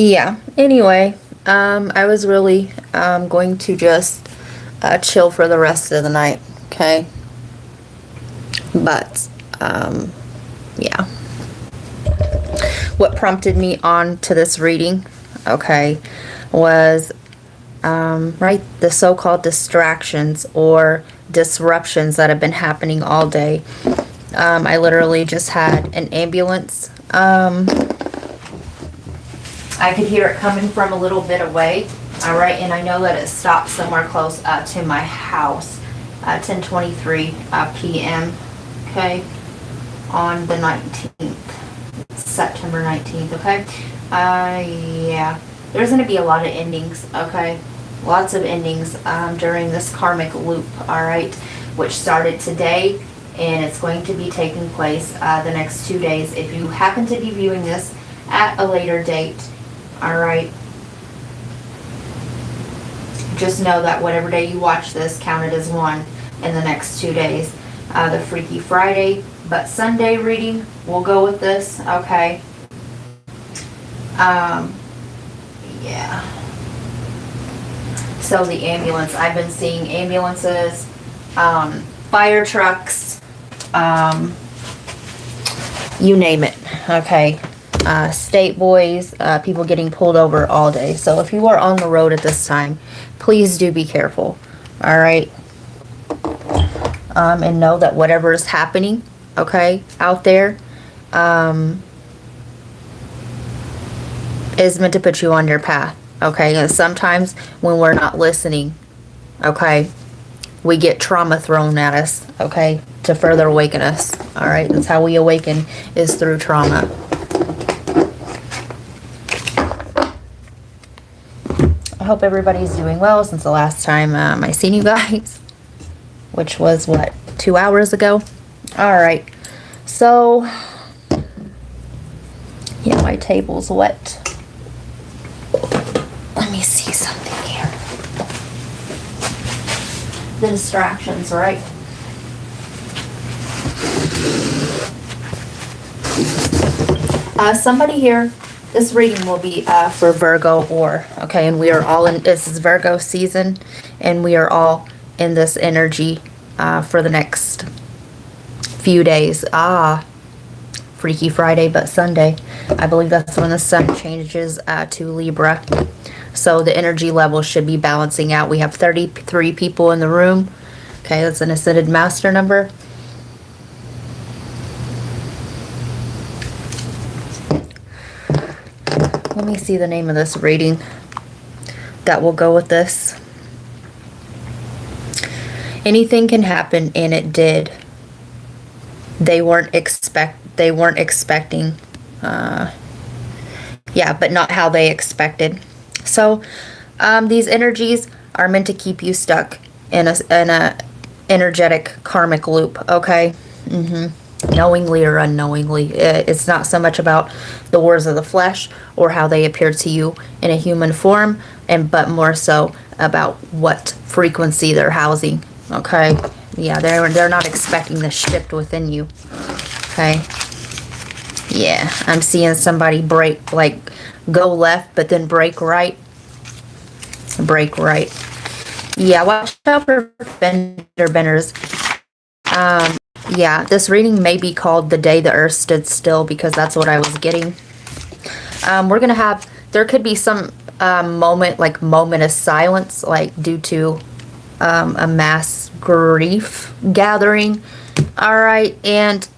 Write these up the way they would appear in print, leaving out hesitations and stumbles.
Yeah, anyway, I was really going to just chill for the rest of the night, okay? But, yeah. What prompted me on to this reading, okay, was, right, the so-called distractions or disruptions that have been happening all day. I literally just had an ambulance. I could hear it coming from a little bit away, all right, and I know that it stopped somewhere close to my house, 10:23 p.m., okay, on the 19th, September 19th, okay. Yeah, there's going to be a lot of endings, okay, lots of endings during this karmic loop, all right, which started today, and it's going to be taking place the next 2 days. If you happen to be viewing this at a later date, all right, just know that whatever day you watch this, count it as one in the next 2 days. The Freaky Friday, but Sunday reading, we'll go with this, okay? Yeah. So the ambulance, I've been seeing ambulances, fire trucks, you name it, okay? State boys, people getting pulled over all day. So if you are on the road at this time, please do be careful, all right? And know that whatever is happening, okay, out there, is meant to put you on your path, okay? And sometimes when we're not listening, okay, we get trauma thrown at us, okay, to further awaken us, all right? That's how we awaken, is through trauma. I hope everybody's doing well since the last time I seen you guys, which was, what, 2 hours ago? All right. So, yeah, my table's wet. Let me see something here. The distractions, right? Somebody here, this reading will be for Virgo okay, and we are all in, this is Virgo season, and we are all in this energy for the next few days. Freaky Friday, but Sunday, I believe that's when the sun changes to Libra. So the energy level should be balancing out. We have 33 people in the room. Okay, that's an ascended master number. Let me see the name of this reading that will go with this. Anything can happen, and it did. They weren't expecting, yeah, but not how they expected. So these energies are meant to keep you stuck in a energetic karmic loop, okay? Knowingly or unknowingly. It's not so much about the wars of the flesh or how they appear to you in a human form, but more so about what frequency they're housing, okay? Yeah, they're not expecting the shift within you, okay? Yeah, I'm seeing somebody break, like, go left, but then break right. Break right. Yeah, watch out for fender benders. Yeah, this reading may be called The Day the Earth Stood Still, because that's what I was getting. We're going to have, there could be some moment of silence, like due to a mass grief gathering. All right, and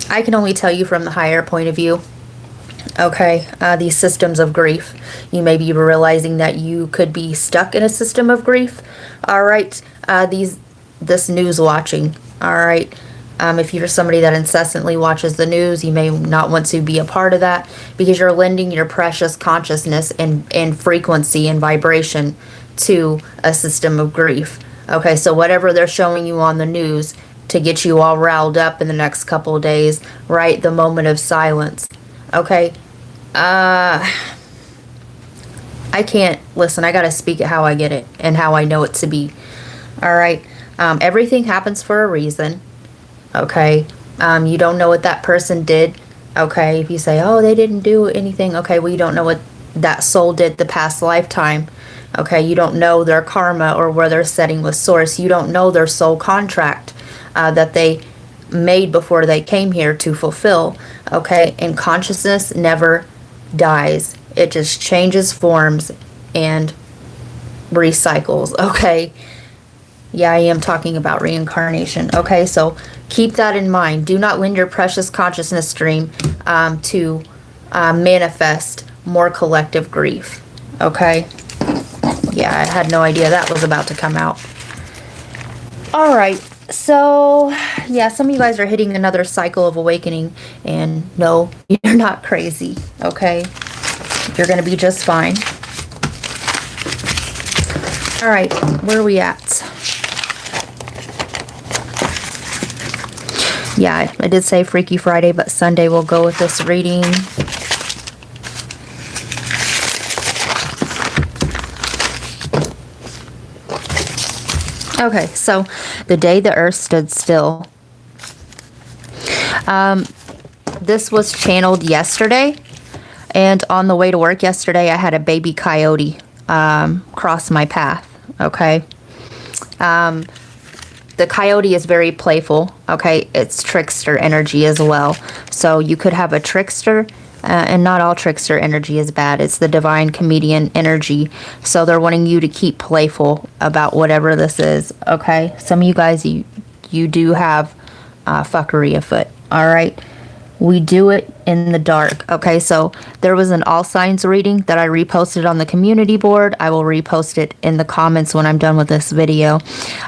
I can only tell you from the higher point of view. Okay, these systems of grief. You may be realizing that you could be stuck in a system of grief. All right, this news watching. All right, if you're somebody that incessantly watches the news, you may not want to be a part of that, because you're lending your precious consciousness and frequency and vibration to a system of grief. Okay, so whatever they're showing you on the news to get you all riled up in the next couple of days, right? The moment of silence. Okay, I can't, listen, I gotta speak it how I get it and how I know it to be. All right, everything happens for a reason. Okay, you don't know what that person did Okay, if you say, oh, they didn't do anything, okay, well, you don't know what that soul did the past lifetime. Okay, you don't know their karma or where they're setting with source. You don't know their soul contract that they made before they came here to fulfill. Okay, and consciousness never dies. It just changes forms and recycles. Okay, yeah, I am talking about reincarnation. Okay, so keep that in mind. Do not lend your precious consciousness stream to manifest more collective grief. Okay? Yeah, I had no idea that was about to come out. All right. So, yeah, some of you guys are hitting another cycle of awakening. And no, you're not crazy. Okay? You're going to be just fine. All right. Where are we at? Yeah, I did say Freaky Friday, but Sunday we'll go with this reading. Okay, so the day the earth stood still. This was channeled yesterday, and on the way to work yesterday, I had a baby coyote cross my path. Okay. The coyote is very playful, okay? It's trickster energy as well. So you could have a trickster, and not all trickster energy is bad. It's the divine comedian energy. So they're wanting you to keep playful about whatever this is, okay? Some of you guys, you do have fuckery afoot, all right? We do it in the dark, okay? So there was an all signs reading that I reposted on the community board. I will repost it in the comments when I'm done with this video.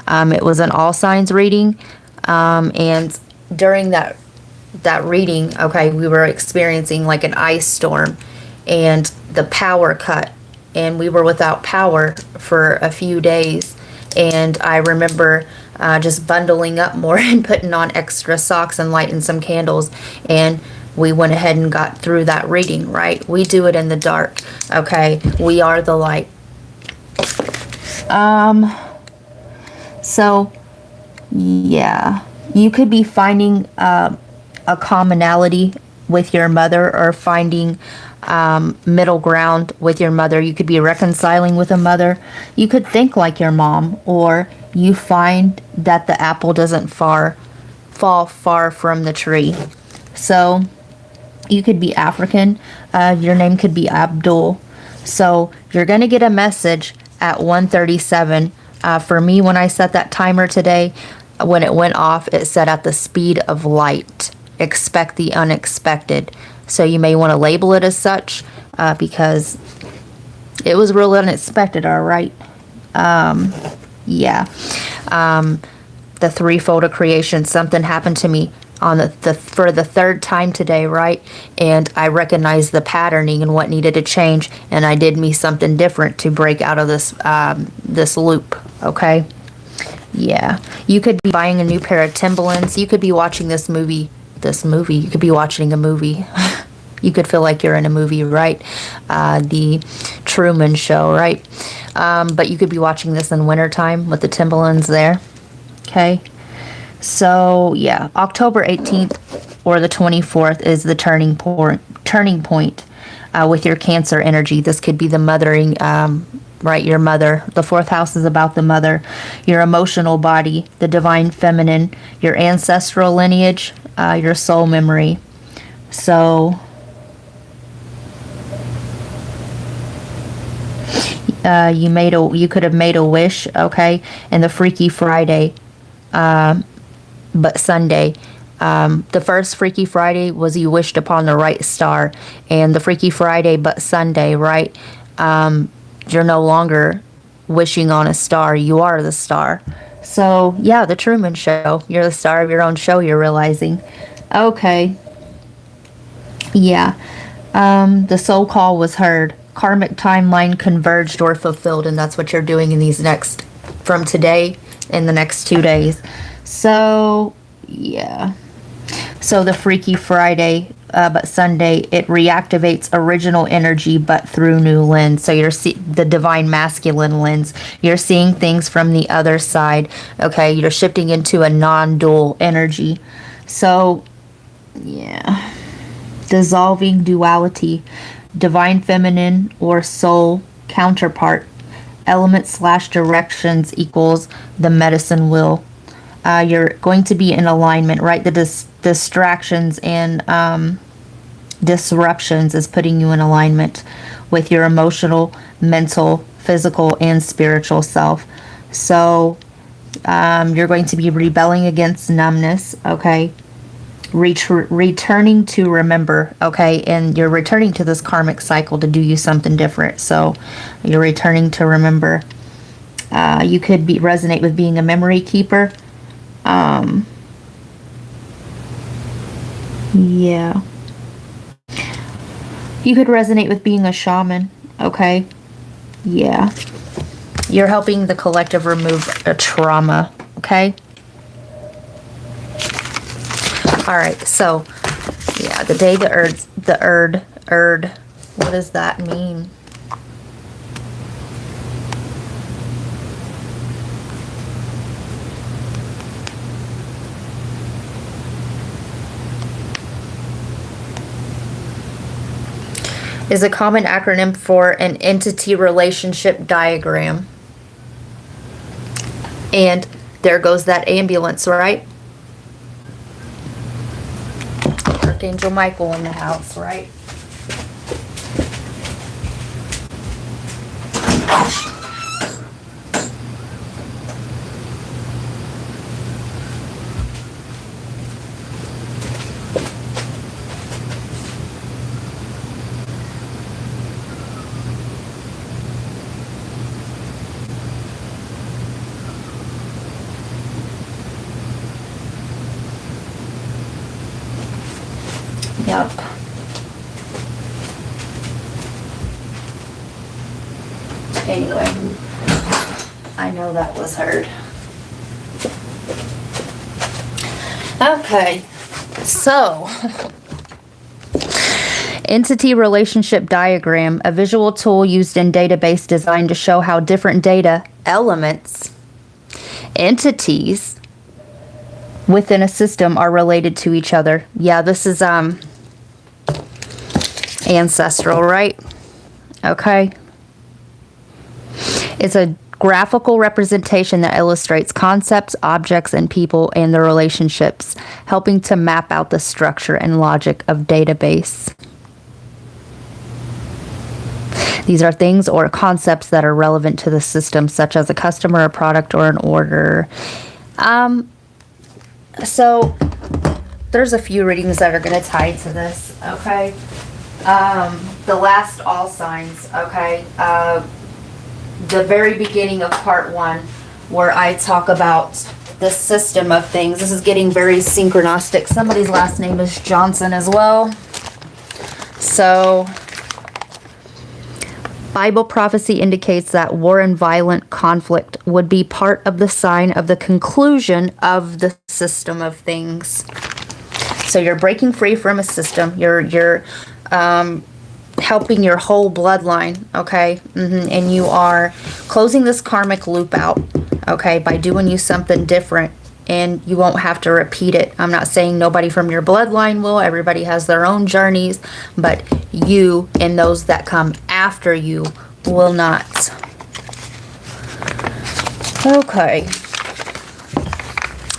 It was an all signs reading, and during that reading, okay, we were experiencing like an ice storm and the power cut, and we were without power for a few days. And I remember just bundling up more and putting on extra socks and lighting some candles, and we went ahead and got through that reading, right? We do it in the dark, okay? We are the light. So yeah, you could be finding a commonality with your mother, or finding middle ground with your mother. You could be reconciling with a mother. You could think like your mom, or you find that the apple doesn't fall far from the tree. So you could be African. Your name could be Abdul. So you're going to get a message at 1:37. For me, when I set that timer today, when it went off, it said at the speed of light. Expect the unexpected. So you may want to label it as such, because it was real unexpected, all right? Yeah. The threefold of creation, something happened to me on for the third time today, right? And I recognized the patterning and what needed to change, and I did me something different to break out of this loop, okay? Yeah. You could be buying a new pair of Timberlands. You could be watching this movie. You could be watching a movie. You could feel like you're in a movie, right? The Truman Show, right? But you could be watching this in wintertime with the Timberlands there. Okay. So yeah, October 18th or the 24th is the turning point with your Cancer energy. This could be the mothering, right? Your mother. The fourth house is about the mother, your emotional body, the divine feminine, your ancestral lineage, your soul memory. So you could have made a wish, okay? And the Freaky Friday, but Sunday. The first Freaky Friday was you wished upon the right star, and the Freaky Friday but Sunday, right? You're no longer wishing on a star. You are the star. So yeah, the Truman Show. You're the star of your own show, you're realizing. Okay. Yeah. The soul call was heard. Karmic timeline converged or fulfilled, and that's what you're doing in these from today in the next 2 days. So yeah. So the Freaky Friday, but Sunday, it reactivates original energy, but through new lens. So you're the divine masculine lens. You're seeing things from the other side. Okay, you're shifting into a non-dual energy. So yeah. dissolving duality, divine feminine or soul counterpart, element slash directions equals the medicine wheel. You're going to be in alignment, right? The distractions and disruptions is putting you in alignment with your emotional, mental, physical, and spiritual self. So you're going to be rebelling against numbness, okay? Returning to remember, okay? And you're returning to this karmic cycle to do you something different. So you're returning to remember. You could resonate with being a memory keeper. Yeah. You could resonate with being a shaman, okay? Yeah. You're helping the collective remove a trauma, okay? All right, so, yeah, the day the Erd, what does that mean? Is a common acronym for an entity relationship diagram. And there goes that ambulance, right? Archangel Michael in the house, right? Yep. Anyway, I know that was heard. Okay, so entity relationship diagram, a visual tool used in database design to show how different data elements, entities within a system are related to each other. Yeah, this is ancestral, right? Okay. It's a graphical representation that illustrates concepts, objects, and people and their relationships, helping to map out the structure and logic of database. These are things or concepts that are relevant to the system, such as a customer, a product, or an order. So there's a few readings that are going to tie to this, okay? The last all signs, okay? The very beginning of part 1, where I talk about the system of things. This is getting very synchronistic. Somebody's last name is Johnson as well. So Bible prophecy indicates that war and violent conflict would be part of the sign of the conclusion of the system of things. So you're breaking free from a system. You're helping your whole bloodline, okay? And you are closing this karmic loop out, okay, by doing you something different, and you won't have to repeat it. I'm not saying nobody from your bloodline will. Everybody has their own journeys, but you and those that come after you will not. Okay.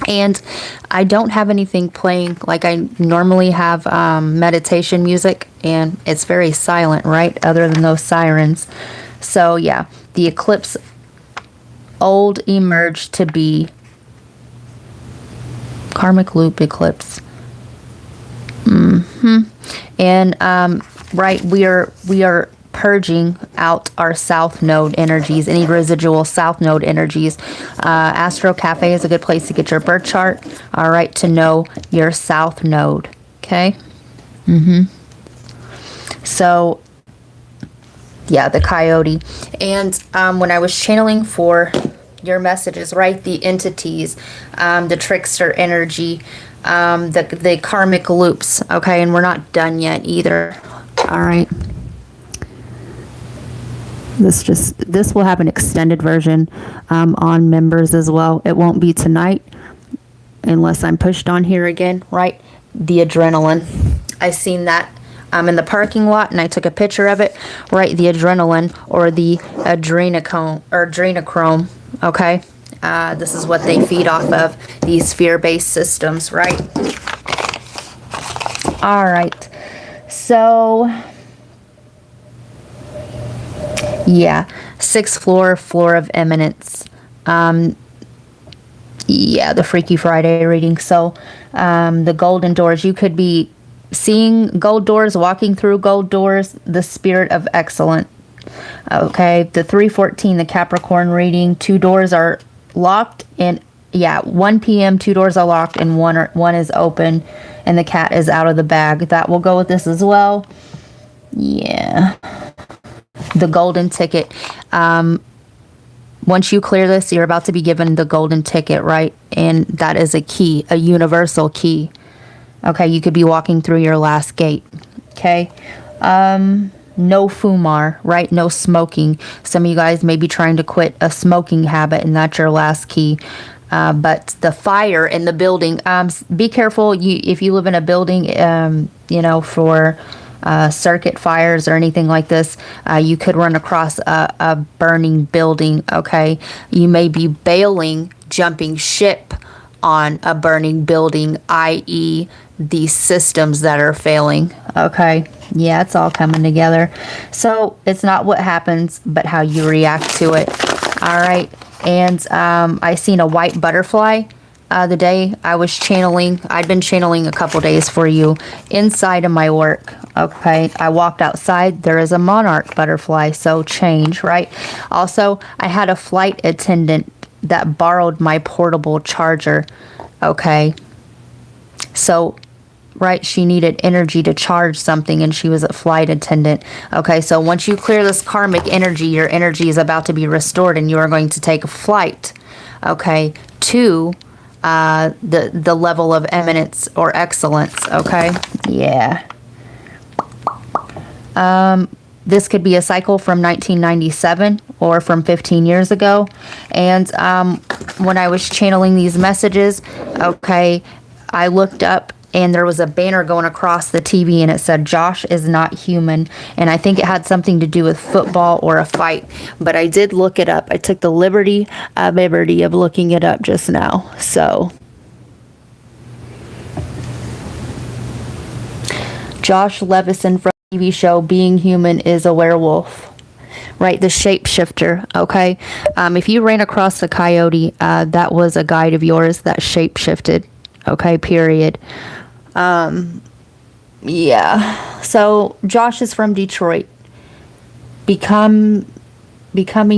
And I don't have anything playing like I normally have meditation music, and it's very silent, right? Other than those sirens. So yeah, the eclipse old emerged to be karmic loop eclipse. And right, we are purging out our south node energies, any residual south node energies. Astro Cafe is a good place to get your birth chart, all right, to know your south node, okay? So yeah, the coyote. And when I was channeling for your messages, right, the entities, the trickster energy, the karmic loops, okay? And we're not done yet either, all right? This will have an extended version on members as well. It won't be tonight unless I'm pushed on here again, right? The adrenaline. I seen that I'm in the parking lot and I took a picture of it, right? The adrenaline or the adrenochrome, okay? This is what they feed off of, these fear-based systems, right? All right. So, yeah, 6th floor of eminence. Yeah, the Freaky Friday reading. So, the golden doors, you could be seeing gold doors, walking through gold doors, the spirit of excellence. Okay, the 314, the Capricorn reading, 2 doors are locked, and yeah, 1 p.m., 2 doors are locked and one is open, and the cat is out of the bag. That will go with this as well. Yeah. The golden ticket. Once you clear this, you're about to be given the golden ticket, right? And that is a key, a universal key. Okay, you could be walking through your last gate. Okay. No fumar, right? No smoking. Some of you guys may be trying to quit a smoking habit, and that's your last key. But the fire in the building, be careful. If you live in a building, for circuit fires or anything like this, you could run across a burning building, okay? You may be bailing, jumping ship on a burning building, i.e. these systems that are failing, okay? Yeah, it's all coming together. So it's not what happens, but how you react to it. All right. And I seen a white butterfly the day I was channeling. I'd been channeling a couple days for you inside of my work. Okay. I walked outside. There is a monarch butterfly. So change, right? Also, I had a flight attendant that borrowed my portable charger. Okay. So, right, she needed energy to charge something, and she was a flight attendant. Okay, so once you clear this karmic energy, your energy is about to be restored, and you are going to take a flight, okay, to the level of eminence or excellence. Okay, yeah. This could be a cycle from 1997 or from 15 years ago. And when I was channeling these messages, okay, I looked up and there was a banner going across the TV and it said, Josh is not human. And I think it had something to do with football or a fight. But I did look it up. I took the liberty of looking it up just now. So, Josh Levison from the TV show Being Human is a werewolf. Right, the shapeshifter, okay? If you ran across a coyote, that was a guide of yours that shapeshifted, okay, period. Yeah. So, Josh is from Detroit. Becoming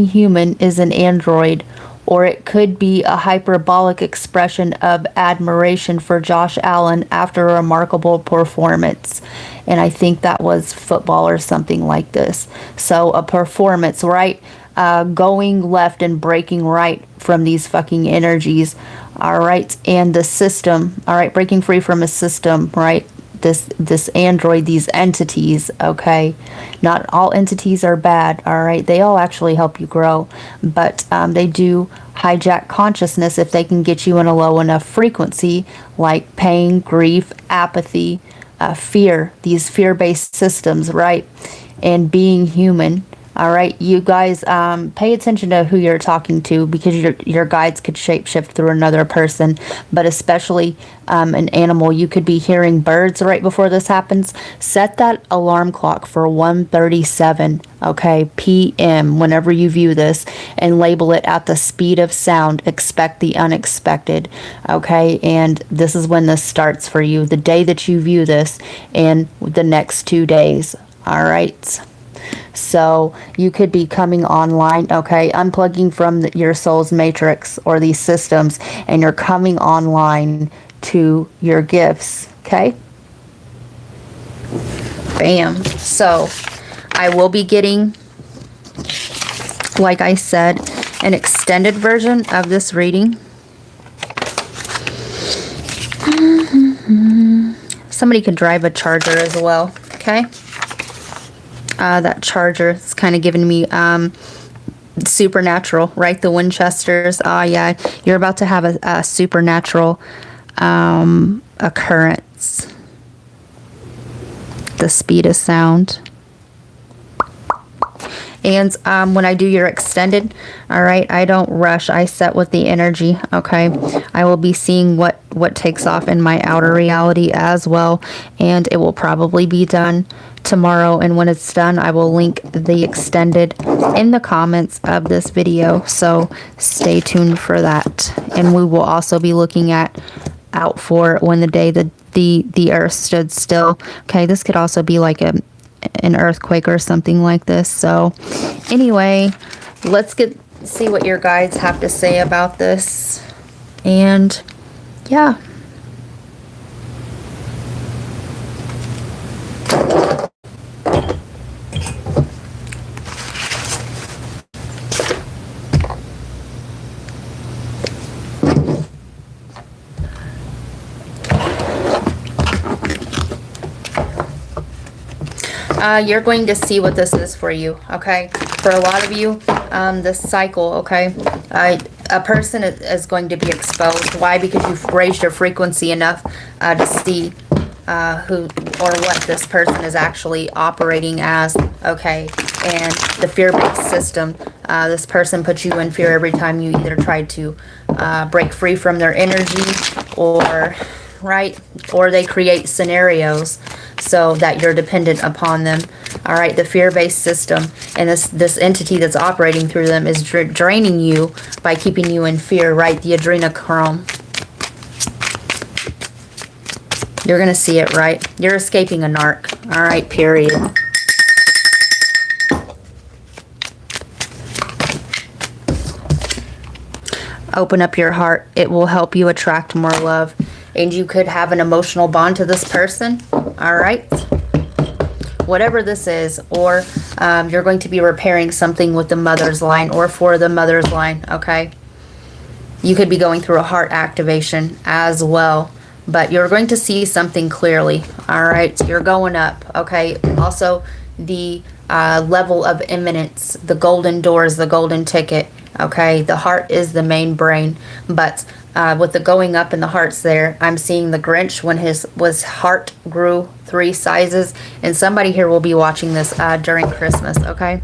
human is an android, or it could be a hyperbolic expression of admiration for Josh Allen after a remarkable performance. And I think that was football or something like this. So a performance, right? Going left and breaking right from these fucking energies. All right. And the system, all right, breaking free from a system, right? This android, these entities, okay? Not all entities are bad, all right? They all actually help you grow, but they do hijack consciousness if they can get you in a low enough frequency, like pain, grief, apathy, fear, these fear-based systems, right? And being human. All right, you guys, pay attention to who you're talking to, because your guides could shapeshift through another person, but especially an animal. You could be hearing birds right before this happens. Set that alarm clock for 1:37, okay, p.m. whenever you view this, and label it at the speed of sound. Expect the unexpected, okay? And this is when this starts for you, the day that you view this, and the next 2 days, all right? So you could be coming online, okay, unplugging from your soul's matrix or these systems, and you're coming online to your gifts, okay? Bam. So I will be getting, like I said, an extended version of this reading. Somebody could drive a charger as well, okay? That charger is kind of giving me supernatural, right? The Winchesters. Yeah, you're about to have a supernatural occurrence. the speed of sound. And when I do your extended, all right, I don't rush. I set with the energy, okay? I will be seeing what takes off in my outer reality as well, and it will probably be done tomorrow. And when it's done, I will link the extended in the comments of this video, so stay tuned for that. And we will also be looking out for when the day the earth stood still. Okay, this could also be like an earthquake or something like this. So anyway, let's see what your guides have to say about this. And yeah. You're going to see what this is for you, okay? For a lot of you, this cycle, okay? A person is going to be exposed. Why? Because you've raised your frequency enough to see who or what this person is actually operating as, okay? And the fear-based system, this person puts you in fear every time you either try to break free from their energy, or right, or they create scenarios so that you're dependent upon them. All right, the fear-based system, and this entity that's operating through them is draining you by keeping you in fear, right? The adrenochrome. You're gonna see it, right? You're escaping a narc. All right, period. Open up your heart. It will help you attract more love. And you could have an emotional bond to this person. All right. Whatever this is, or you're going to be repairing something with the mother's line or for the mother's line, okay? You could be going through a heart activation as well, but you're going to see something clearly, all right? You're going up, okay? Also, the level of imminence, the golden doors, the golden ticket, okay? The heart is the main brain, but with the going up and the hearts there, I'm seeing the Grinch when his heart grew 3 sizes, and somebody here will be watching this during Christmas, okay?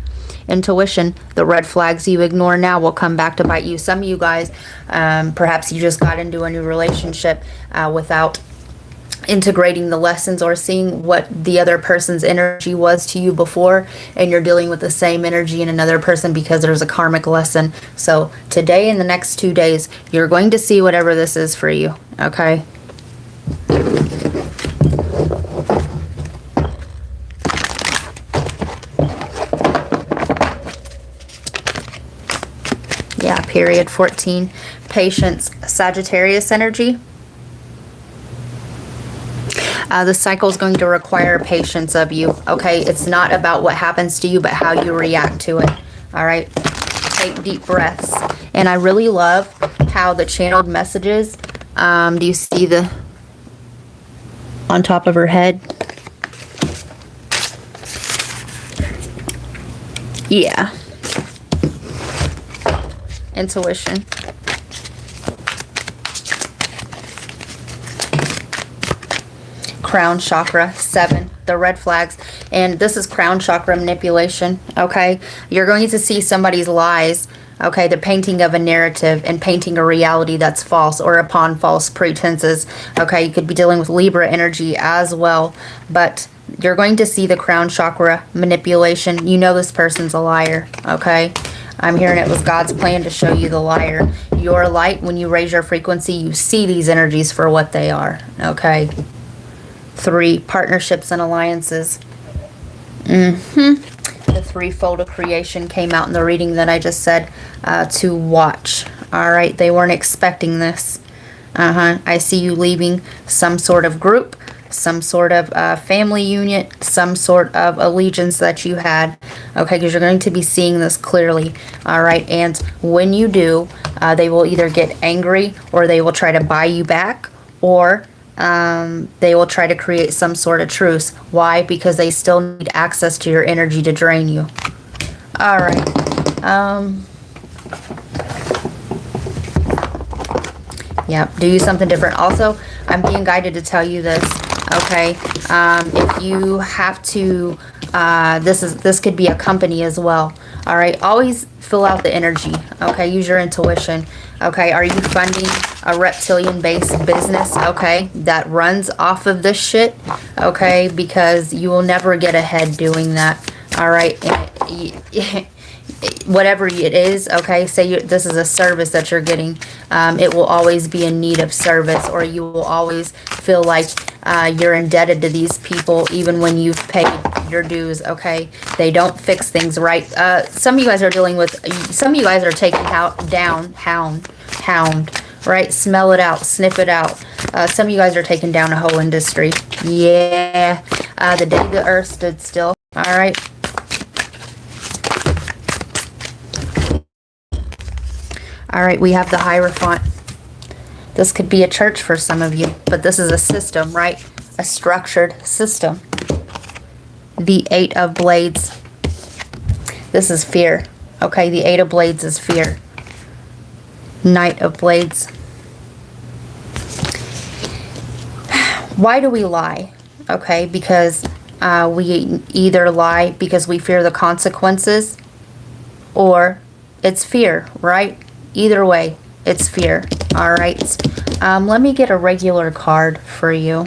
Intuition, the red flags you ignore now will come back to bite you. Some of you guys, perhaps you just got into a new relationship without integrating the lessons or seeing what the other person's energy was to you before, and you're dealing with the same energy in another person because there's a karmic lesson. So today and the next 2 days, you're going to see whatever this is for you, okay? Yeah, period. 14. Patience, Sagittarius energy. The cycle is going to require patience of you, okay? It's not about what happens to you, but how you react to it, all right? Take deep breaths. And I really love how the channeled messages, do you see the, on top of her head? Yeah. Intuition. Crown chakra, 7, the red flags. And this is crown chakra manipulation, okay? You're going to see somebody's lies, okay? The painting of a narrative and painting a reality that's false or upon false pretenses, okay? You could be dealing with Libra energy as well, but you're going to see the crown chakra manipulation. You know this person's a liar, okay? I'm hearing it was God's plan to show you the liar. Your light, when you raise your frequency, you see these energies for what they are, okay? 3, partnerships and alliances. The threefold of creation came out in the reading that I just said to watch. All right, they weren't expecting this. I see you leaving some sort of group, some sort of family unit, some sort of allegiance that you had. Okay, because you're going to be seeing this clearly. All right, and when you do, they will either get angry or they will try to buy you back, or they will try to create some sort of truce. Why? Because they still need access to your energy to drain you. All right. Yeah, do something different. Also, I'm being guided to tell you this. Okay, if you have to, this could be a company as well. All right, always fill out the energy. Okay, use your intuition. Okay, are you funding a reptilian-based business? Okay, that runs off of this shit. Okay, because you will never get ahead doing that. All right. Whatever it is, okay, say this is a service that you're getting, it will always be in need of service, or you will always feel like you're indebted to these people even when you've paid your dues. Okay, they don't fix things right. Some of you guys are dealing with, some of you guys are taking down hound, right? Smell it out, sniff it out. Some of you guys are taking down a whole industry. Yeah. The day the earth stood still. All right. All right, we have the Hierophant. This could be a church for some of you, but this is a system, right? A structured system. The Eight of Blades. This is fear. Okay, the Eight of Blades is fear. Knight of Blades. Why do we lie? Okay, because we either lie because we fear the consequences, or it's fear, right? Either way, it's fear. All right. Let me get a regular card for you.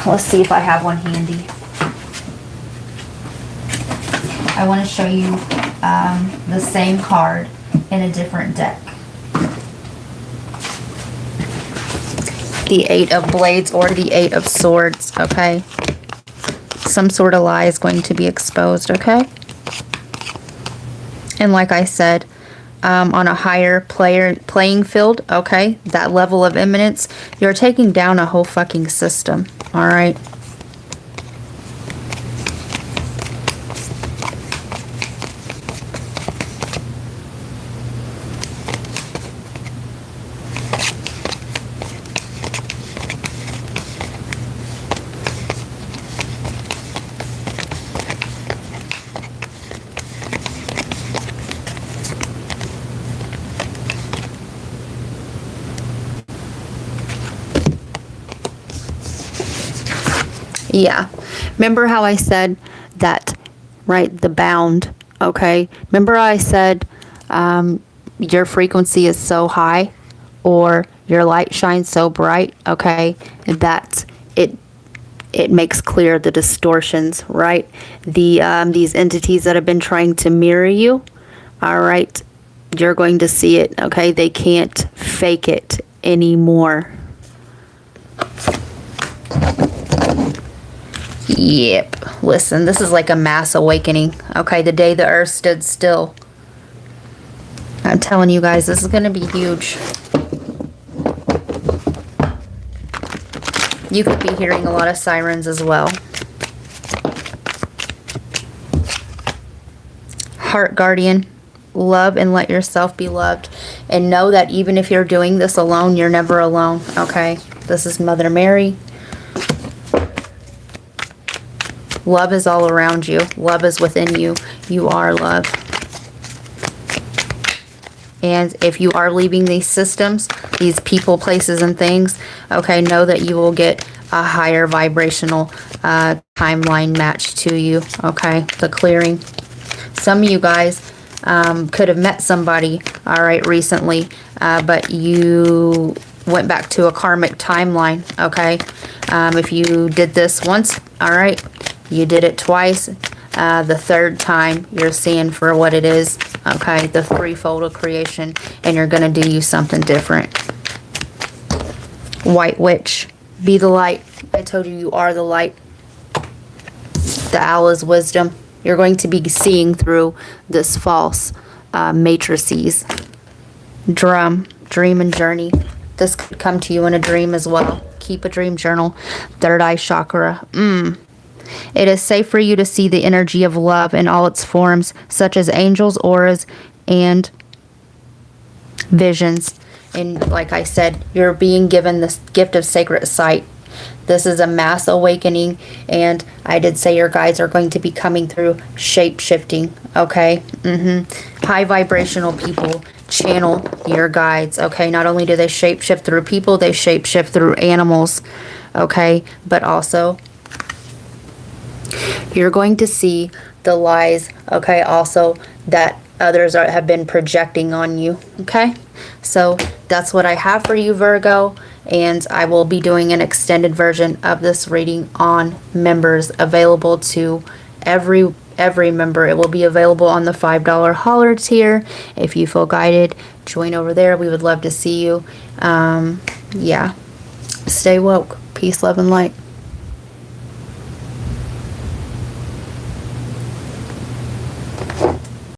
Let's see if I have one handy. I want to show you the same card in a different deck. The Eight of Blades or the Eight of Swords, okay? Some sort of lie is going to be exposed, okay? And like I said, on a higher playing field, okay, that level of imminence, you're taking down a whole fucking system, all right? Yeah. Remember how I said that, right? The bound, okay? Remember how I said your frequency is so high, or your light shines so bright, okay? That it makes clear the distortions, right? These entities that have been trying to mirror you, all right? You're going to see it, okay? They can't fake it anymore. Yep. Listen, this is like a mass awakening. Okay, the day the earth stood still. I'm telling you guys, this is going to be huge. You could be hearing a lot of sirens as well. Heart Guardian. Love and let yourself be loved. And know that even if you're doing this alone, you're never alone. Okay? This is Mother Mary. Love is all around you. Love is within you. You are love. And if you are leaving these systems, these people, places, and things, okay, know that you will get a higher vibrational timeline matched to you, okay? The clearing. Some of you guys could have met somebody, all right, recently, but you went back to a karmic timeline, okay? If you did this once, all right, you did it twice. The third time, you're seeing for what it is, okay? The threefold of creation, and you're going to do you something different. White Witch, be the light. I told you, you are the light. The Owl is wisdom. You're going to be seeing through this false matrices. Drum, dream and journey. This could come to you in a dream as well. Keep a dream journal. Third eye chakra. It is safe for you to see the energy of love in all its forms, such as angels, auras, and visions. And like I said, you're being given this gift of sacred sight. This is a mass awakening, and I did say your guides are going to be coming through shape shifting, okay? High vibrational people channel your guides, okay? Not only do they shapeshift through people, they shapeshift through animals, okay? But also, you're going to see the lies, okay, also that others have been projecting on you, okay? So that's what I have for you, Virgo, and I will be doing an extended version of this reading on members, available to every member. It will be available on the $5 holler tier. If you feel guided, join over there. We would love to see you. Yeah. Stay woke. Peace, love, and light.